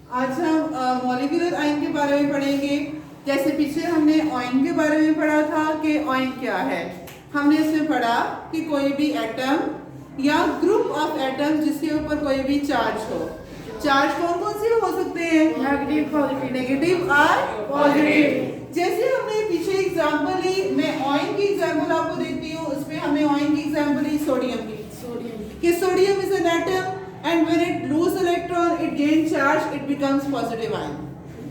आज हम molecular ion के बारे में पढ़ेंगे। जैसे पीछे हमने आयन के बारे में पढ़ा था कि आयन क्या है। हमने इसमें पढ़ा कि कोई भी एटम या ग्रुप ऑफ एटम जिसके ऊपर कोई भी चार्ज हो। चार्ज कौन कौन से हो सकते हैं? Negative, positive. नेगेटिव और पॉजिटिव। जैसे हमने पीछे एग्जांपल ली, मैं आयन की एग्जांपल आपको देती हूँ। उसमें हमने आयन की एग्जांपल ली सोडियम की, कि sodium is an atom and when it lose electron it gain charge, it becomes positive ion.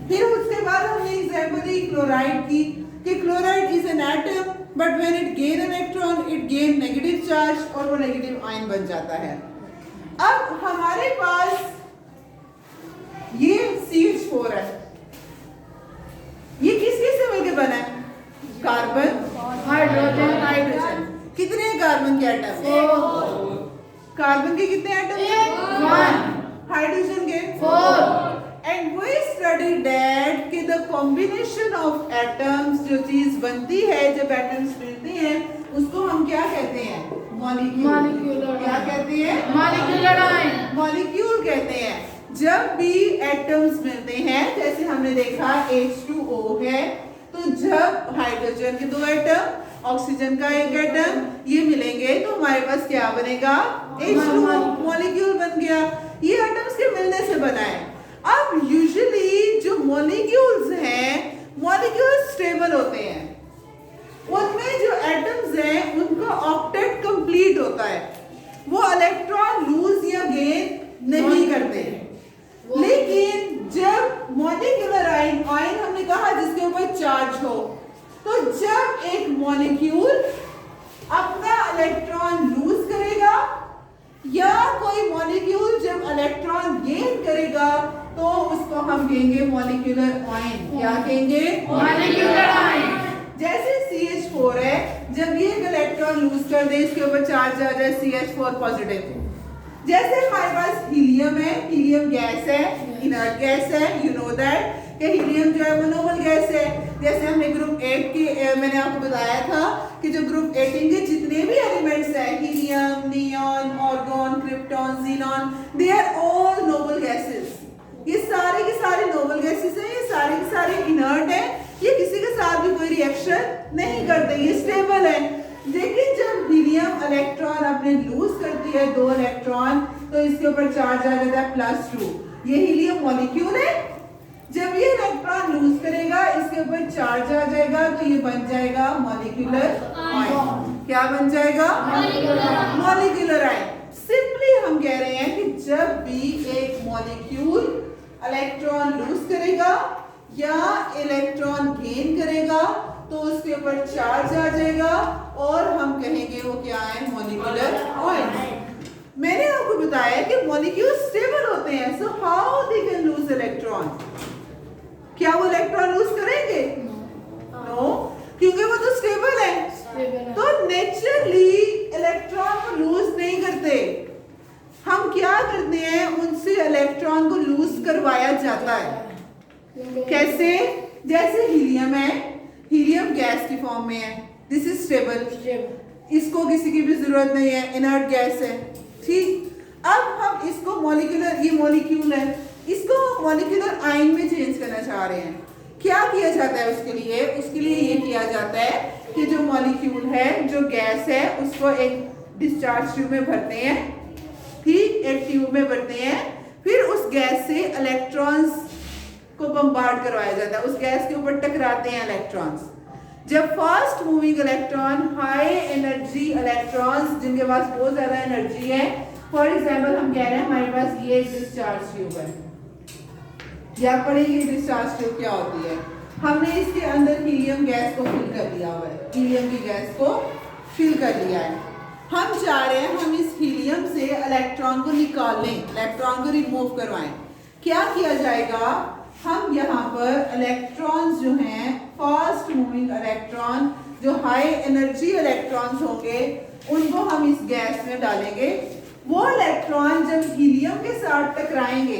फिर उसके बाद हमने एग्जांपल दी क्लोराइड की, कि chloride is an atom but when it gain electron it gain negative charge और वो negative ion बन जाता है। अब हमारे पास ये CH4 है, ये किसके से मिलकर बना है? Carbon, hydrogen, hydrogen. कितने कार्बन के एटम? कार्बन के कितने एटम हैं? 1, हाइड्रोजन के 4। एंड वी स्टडी दैट कि द कॉम्बिनेशन ऑफ एटम्स, जो चीज बनती है जब एटम्स मिलते हैं उसको हम क्या कहते हैं? मॉलिक्यूल। क्या कहते हैं? Molecular ion. मॉलिक्यूल कहते हैं। जब भी एटम्स मिलते हैं, जैसे हमने देखा H2O है, तो जब हाइड्रोजन के 2 एटम, ऑक्सीजन का 1 एटम ये मिलेंगे तो हमारे पास क्या बनेगा? H2O, मॉलिक्यूल बन गया। ये एटम्स के मिलने से बना है। अब यूजुअली जो मॉलिक्यूल्स हैं, मॉलिक्यूल्स स्टेबल होते हैं। उनमें जो एटम्स हैं उनका ऑक्टेट कंप्लीट होता है, वो इलेक्ट्रॉन लूज या गेन नहीं करते। लेकिन जब मॉलिक्यूलर आयन, आयन हमने कहा जिसके ऊपर चार्ज हो, तो जब एक मॉलिक्यूल अपना इलेक्ट्रॉन लूज करेगा या कोई मॉलिक्यूल जब इलेक्ट्रॉन गेन करेगा तो उसको हम कहेंगे मॉलिक्यूलर आयन। क्या कहेंगे? Molecular ion. जैसे CH4 है, जब ये एक इलेक्ट्रॉन लूज कर दे, इसके ऊपर चार्ज आ जाए CH4 पॉजिटिव। जैसे हमारे पास हीलियम है, हीलियम गैस है, इनर्ट गैस है, यू नो दैट कि हीलियम जो है वो नोबल गैस है। जैसे हमने ग्रुप 8 की मैंने आपको बताया था कि जो ग्रुप 18 के जितने भी एलिमेंट्स हैं, helium, neon, argon, krypton, xenon, they are all noble gases. ये सारे के सारे नोबल गैसेस हैं, ये सारे के सारे इनर्ट हैं, ये किसी के साथ भी कोई रिएक्शन नहीं करते, ये स्टेबल है। लेकिन जब हीलियम इलेक्ट्रॉन अपने लूज करती है 2 इलेक्ट्रॉन, तो इसके ऊपर चार्ज आ जाता है +2। ये हीलियम मॉलिक्यूल है। जब ये इलेक्ट्रॉन लूज करेगा, इसके ऊपर चार्ज आ जाएगा, तो ये बन जाएगा मॉलिक्यूलर आयन। क्या बन जाएगा? Molecular ion. सिंपली हम कह रहे हैं कि जब भी एक मॉलिक्यूल इलेक्ट्रॉन लूज करेगा या इलेक्ट्रॉन गेन करेगा तो उसके ऊपर चार्ज आ जाएगा और हम कहेंगे वो क्या है? Molecular ion. मैंने आपको बताया कि मॉलिक्यूल स्टेबल होते हैं, so how they can lose electron? क्या वो इलेक्ट्रॉन लूज करेंगे? नो, क्योंकि वो तो स्टेबल है। तो नेचुरली इलेक्ट्रॉन को लूज नहीं करते। हम क्या करते हैं? उनसे इलेक्ट्रॉन को लूज करवाया जाता है। कैसे? जैसे हीलियम है, हीलियम गैस की फॉर्म में है, दिस इज स्टेबल, इसको किसी की भी जरूरत नहीं है, इनर्ट गैस है। ठीक, अब हम इसको मॉलिक्यूलर, ये मॉलिक्यूल है, इसको मॉलिक्यूलर आयन में चेंज करना चाह रहे हैं। क्या किया जाता है उसके लिए? उसके लिए ये किया जाता है कि जो मॉलिक्यूल है, जो गैस है, उसको एक डिस्चार्ज ट्यूब में भरते हैं। ठीक, एक ट्यूब में भरते हैं, फिर उस गैस से इलेक्ट्रॉन्स को बम्बार्ड करवाया जाता है, उस गैस के ऊपर टकराते हैं इलेक्ट्रॉन्स। जब fast moving electron, high energy electrons जिनके पास बहुत ज्यादा एनर्जी है, फॉर एग्जांपल हम कह रहे हैं हमारे पास ये डिस्चार्ज ट्यूब है, या पढ़ेंगे डिस्चार्ज ट्यूब क्या होती है। हमने इसके अंदर हीलियम गैस को फिल कर दिया हुआ है, हीलियम की गैस को फिल कर लिया है। हम चाह रहे हैं हम इस हीलियम से इलेक्ट्रॉन को निकाल लें, इलेक्ट्रॉन को रिमूव करवाएं। क्या किया जाएगा? हम यहाँ पर इलेक्ट्रॉन्स जो हैं, फास्ट मूविंग इलेक्ट्रॉन, जो हाई एनर्जी इलेक्ट्रॉन्स होंगे, उनको हम इस गैस में डालेंगे। वो इलेक्ट्रॉन जब हीलियम के साथ टकराएंगे,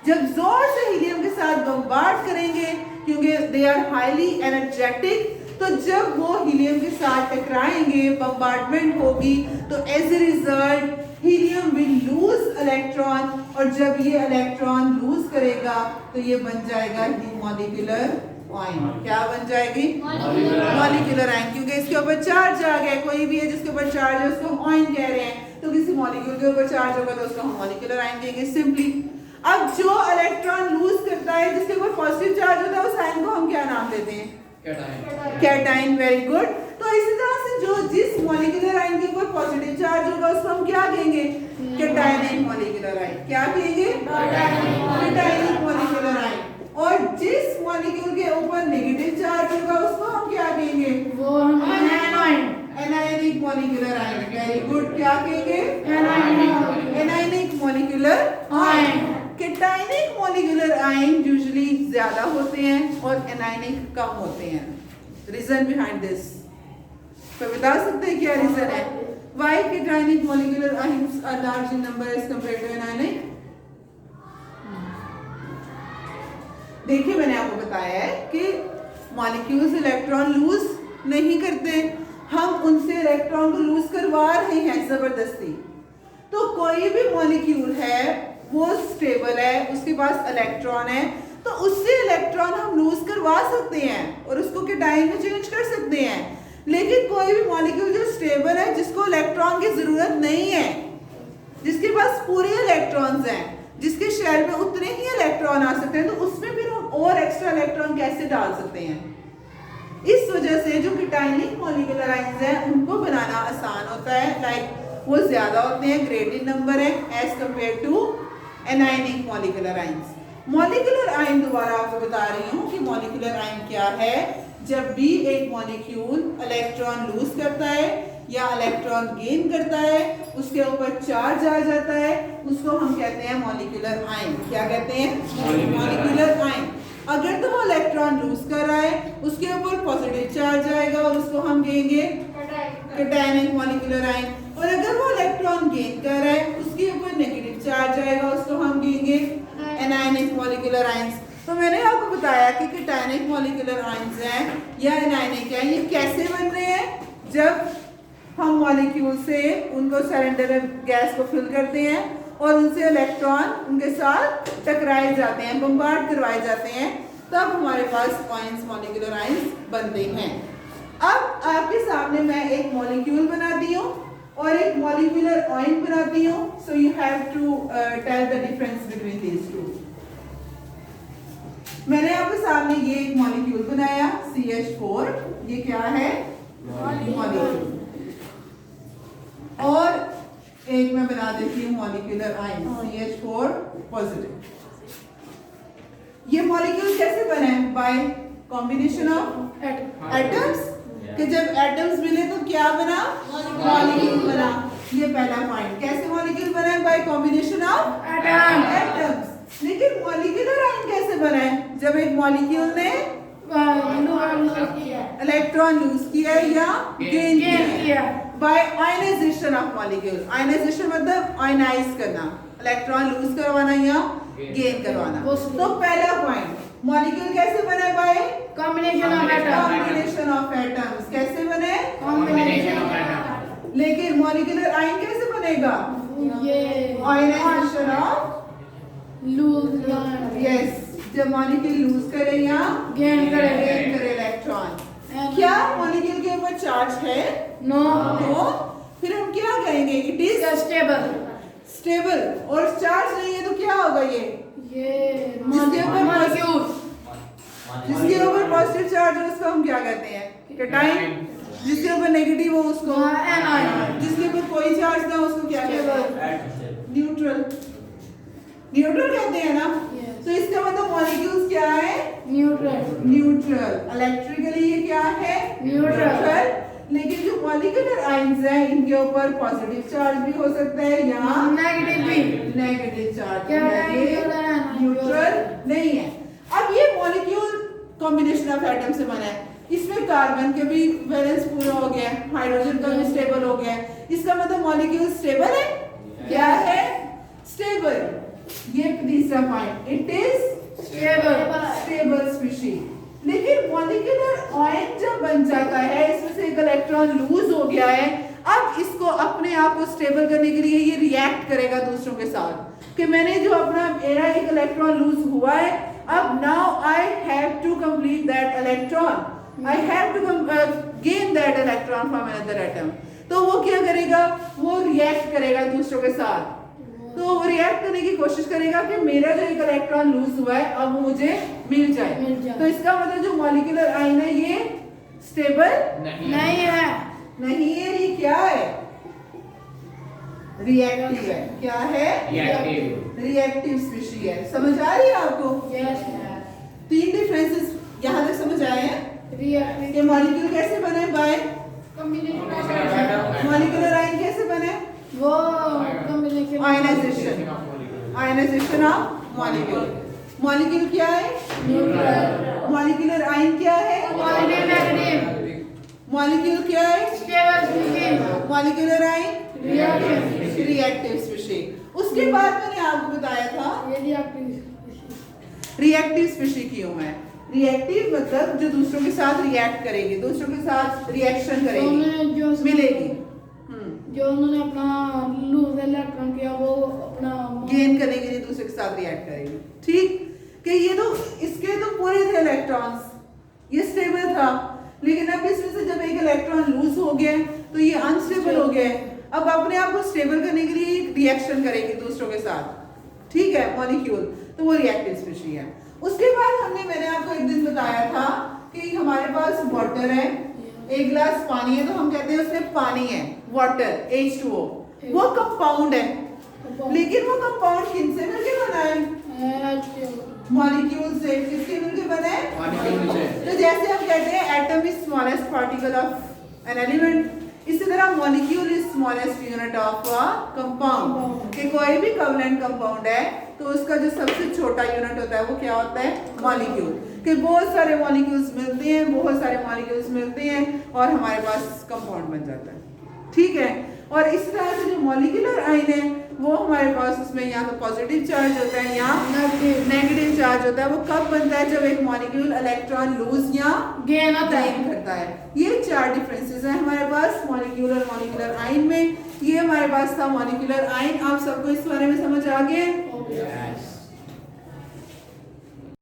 जब जोर से हीलियम के साथ बम्बार्ड करेंगे, क्योंकि दे आर हाईली एनर्जेटिक, तो जब वो हीलियम के साथ टकराएंगे, बम्बार्डमेंट होगी, तो as a result helium will lose electron और जब ये इलेक्ट्रॉन लूज करेगा तो ये बन जाएगा मॉलिक्यूलर आयन। क्या बन जाएगी? मॉलिक्यूलर आयन, क्योंकि इसके ऊपर चार्ज आ गया। कोई भी है जिसके ऊपर चार्ज है उसको हम आयन कह रहे हैं, तो किसी मॉलिक्यूल के ऊपर चार्ज होगा तो उसको हम मॉलिक्यूलर आयन कहेंगे सिंपली। अब जो इलेक्ट्रॉन लूज करता है जिसके ऊपर पॉजिटिव चार्ज होता है उस आयन को हम क्या नाम देते हैं? कैटाइन। Very good. तो इसी तरह से जो जिस मॉलिक्यूलर आयन के ऊपर पॉजिटिव चार्ज होगा उसको हम क्या कहेंगे? Cationic molecular ion. क्या कहेंगे? Cationic molecular ion. और जिस मॉलिक्यूल के ऊपर नेगेटिव चार्ज होगा उसको हम क्या कहेंगे? वो हम anionic molecular ion. Very good. क्या कहेंगे? Anionic anionic molecular ion. Cationic molecular ion usually ज्यादा होते हैं और एनायनिक कम होते हैं। रीजन बिहाइंड दिस, तो बता सकते हैं क्या रीजन है? Why cationic molecular ions are large in number as compared to anionic? देखिए मैंने आपको बताया है कि मॉलिक्यूल्स इलेक्ट्रॉन लूज नहीं करते, हम उनसे इलेक्ट्रॉन को लूज करवा रहे हैं जबरदस्ती। तो कोई भी मॉलिक्यूल है वो स्टेबल है, उसके पास इलेक्ट्रॉन है, तो उससे इलेक्ट्रॉन हम लूज करवा सकते हैं और उसको कैटायन में चेंज कर सकते हैं। लेकिन कोई भी मॉलिक्यूल जो स्टेबल है, जिसको इलेक्ट्रॉन की जरूरत नहीं है, जिसके पास पूरे इलेक्ट्रॉन्स हैं, जिसके शेल में उतने ही इलेक्ट्रॉन आ सकते हैं, तो उसमें फिर हम और एक्स्ट्रा इलेक्ट्रॉन कैसे डाल सकते हैं? इस वजह से जो कैटायनिक मॉलिक्यूलर आयन्स हैं उनको बनाना आसान होता है। लाइक वो ज्यादा होते हैं, ग्रेट इन नंबर है as compare to anionic molecular ions. Molecular ion दोबारा आपको बता रही हूँ कि मॉलिक्यूलर आयन क्या है। जब भी एक मॉलिक्यूल इलेक्ट्रॉन लूज करता है या इलेक्ट्रॉन गेन करता है, उसके ऊपर चार्ज आ जाता है, उसको हम कहते हैं मॉलिक्यूलर आयन। क्या कहते हैं? Molecular ion. अगर तो वो इलेक्ट्रॉन लूज कर रहा है, उसके ऊपर पॉजिटिव चार्ज आएगा और उसको हम कहेंगे कैटायनिक मॉलिक्यूलर आयन। और अगर वो इलेक्ट्रॉन गेन कर रहा है, उसके ऊपर नेगेटिव चार्ज आएगा, उसको हम कहेंगे एनायनिक मॉलिक्यूलर आयन्स। तो मैंने आपको बताया कि कैटायनिक मॉलिक्यूलर आयन्स हैं या एनायनिक है, ये कैसे बन रहे हैं? जब हम मॉलिक्यूल से उनको सिलेंडर गैस को फिल करते हैं और उनसे इलेक्ट्रॉन उनके साथ टकराए जाते हैं, बम्बार्ड करवाए जाते हैं, तब हमारे पास आयन्स मॉलिक्यूलर आयन्स बनते हैं। अब आपके सामने मैं एक मॉलिक्यूल बनाती हूँ और एक मॉलिक्यूलर आयन बनाती हूँ, so you have to tell the difference between these two. मैंने आपके सामने ये एक मॉलिक्यूल बनाया CH4, ये क्या है? मॉलिक्यूल। और एक मैं बना देती हूँ मॉलिक्यूलर आयन CH4 पॉजिटिव। ये मॉलिक्यूल कैसे बना है? बाय कॉम्बिनेशन ऑफ एटम्स, कि जब एटम्स मिले तो क्या बना? मॉलिक्यूल बना। ये पहला पॉइंट। कैसे मॉलिक्यूल बना है? Bye combination of atoms. लेकिन मॉलिक्यूलर आयन कैसे बना है? जब एक मॉलिक्यूल ने इलेक्ट्रॉन लूज किया या गेन किया by ionization of molecule. Ionization मतलब आयनाइज करना, इलेक्ट्रॉन लूज करवाना या गेन करवाना। तो पहला पॉइंट, मॉलिक्यूल कैसे बने? Bye combination of atoms. कैसे बने? Combination of atoms. लेकिन मॉलिक्यूलर आयन कैसे बनेगा? आयनाइजेशन ऑफ यस, जब मॉलिक्यूल लूज करे या गेन करे इलेक्ट्रॉन। क्या मॉलिक्यूल के ऊपर चार्ज है? नो। फिर हम क्या कहेंगे? It is stable. और चार्ज नहीं है तो क्या होगा? जिसके ऊपर पॉजिटिव चार्ज है उसको हम क्या कहते हैं? कैटायन। जिसके ऊपर नेगेटिव हो उसको एनायन। जिसके ऊपर कोई चार्ज ना हो उसको क्या कहते हैं? न्यूट्रल। न्यूट्रल कहते हैं ना। तो इसका मतलब मॉलिक्यूल्स क्या है? न्यूट्रल। इलेक्ट्रिकली ये क्या है? न्यूट्रल। लेकिन जो मॉलिक्यूलर आयन्स हैं इनके ऊपर पॉजिटिव चार्ज भी हो सकता है या नेगेटिव चार्ज। न्यूट्रल नहीं है। अब ये मॉलिक्यूल कॉम्बिनेशन ऑफ एटम से बना है, इसमें कार्बन के भी वैलेंस पूरा हो गया, हाइड्रोजन का भी स्टेबल हो गया। इसका मतलब मॉलिक्यूल स्टेबल है। क्या है? स्टेबल। ये तीसरा point, it is stable species. लेकिन मॉलिक्यूलर आयन जब बन जाता है, इसमें से एक इलेक्ट्रॉन लूज हो गया है, अब इसको अपने आप को स्टेबल करने के लिए ये रिएक्ट करेगा दूसरों के साथ। कि मैंने जो अपना मेरा एक इलेक्ट्रॉन लूज हुआ है, अब now I have to complete that electron, I have to gain that electron from another atom. तो वो क्या करेगा, वो रिएक्ट करेगा दूसरों के साथ, तो वो रिएक्ट करने की कोशिश करेगा कि मेरा जो एक इलेक्ट्रॉन लूज हुआ है अब मुझे मिल जाए। तो इसका मतलब जो मॉलिक्यूलर आयन है ये स्टेबल नहीं है। नहीं है, ये क्या है, रिएक्टिव है। क्या है, रिएक्टिव स्पीशीज है। समझ आ रही है आपको? तीन डिफरेंसेस यहाँ तक समझ आए हैं कि मॉलिक्यूल कैसे बने बाय मॉलिक्यूलर आयन कैसे बने, वो आयनाइजेशन ऑफ मॉलिक्यूल। मॉलिक्यूल क्या है, मॉलिक्यूलर आयन क्या है, मॉलिक्यूल क्या है, मॉलिक्यूलर आयन रिएक्टिव स्पीशीज। उसके बाद मैंने आपको बताया था रिएक्टिव स्पीशीज क्यों है। रिएक्टिव मतलब जो दूसरों के साथ रिएक्ट करेगी, दूसरों के साथ रिएक्शन करेगी, मिलेगी, जो उन्होंने अपना लूज इलेक्ट्रॉन किया वो अपना गेन करने के लिए दूसरे के साथ रिएक्ट करेगी। ठीक कि ये तो इसके तो पूरे थे इलेक्ट्रॉन्स, ये स्टेबल था, लेकिन अब इसमें से जब एक इलेक्ट्रॉन लूज हो गया तो ये अनस्टेबल हो गया। अब अपने आप को स्टेबल करने के लिए रिएक्शन करेगी दूसरों के साथ, ठीक है, मॉलिक्यूल, तो वो रिएक्टिव स्पीशीज है। उसके बाद मैंने आपको एक दिन बताया था कि हमारे पास वाटर है, एक गिलास पानी है तो हम कहते हैं उसमें पानी है, वाटर H2O, वो कंपाउंड है, लेकिन वो कंपाउंड किनसे मिलके बना है, मॉलिक्यूल से। किसके मिलके बना है, मॉलिक्यूल से। तो जैसे हम कहते हैं atom is smallest particle of an element, इसी तरह molecule is smallest unit of a compound. कि कोई भी कोवलेंट कंपाउंड है तो उसका जो सबसे छोटा यूनिट होता है वो क्या होता है, मॉलिक्यूल। कि बहुत सारे मॉलिक्यूल्स मिलते हैं, बहुत सारे मॉलिक्यूल्स मिलते हैं और हमारे पास कंपाउंड बन जाता है, ठीक है। और इस तरह से जो मॉलिक्यूलर आयन है वो हमारे पास उसमें या तो पॉजिटिव चार्ज होता है या नेगेटिव चार्ज होता है। वो कब बनता है, जब एक मॉलिक्यूल इलेक्ट्रॉन लूज या गेन करता है। ये चार डिफरेंसेस हैं हमारे पास मॉलिक्यूलर मॉलिक्यूलर आयन में। ये हमारे पास था मॉलिक्यूलर आयन। आप सबको इस बारे में समझ आ गया?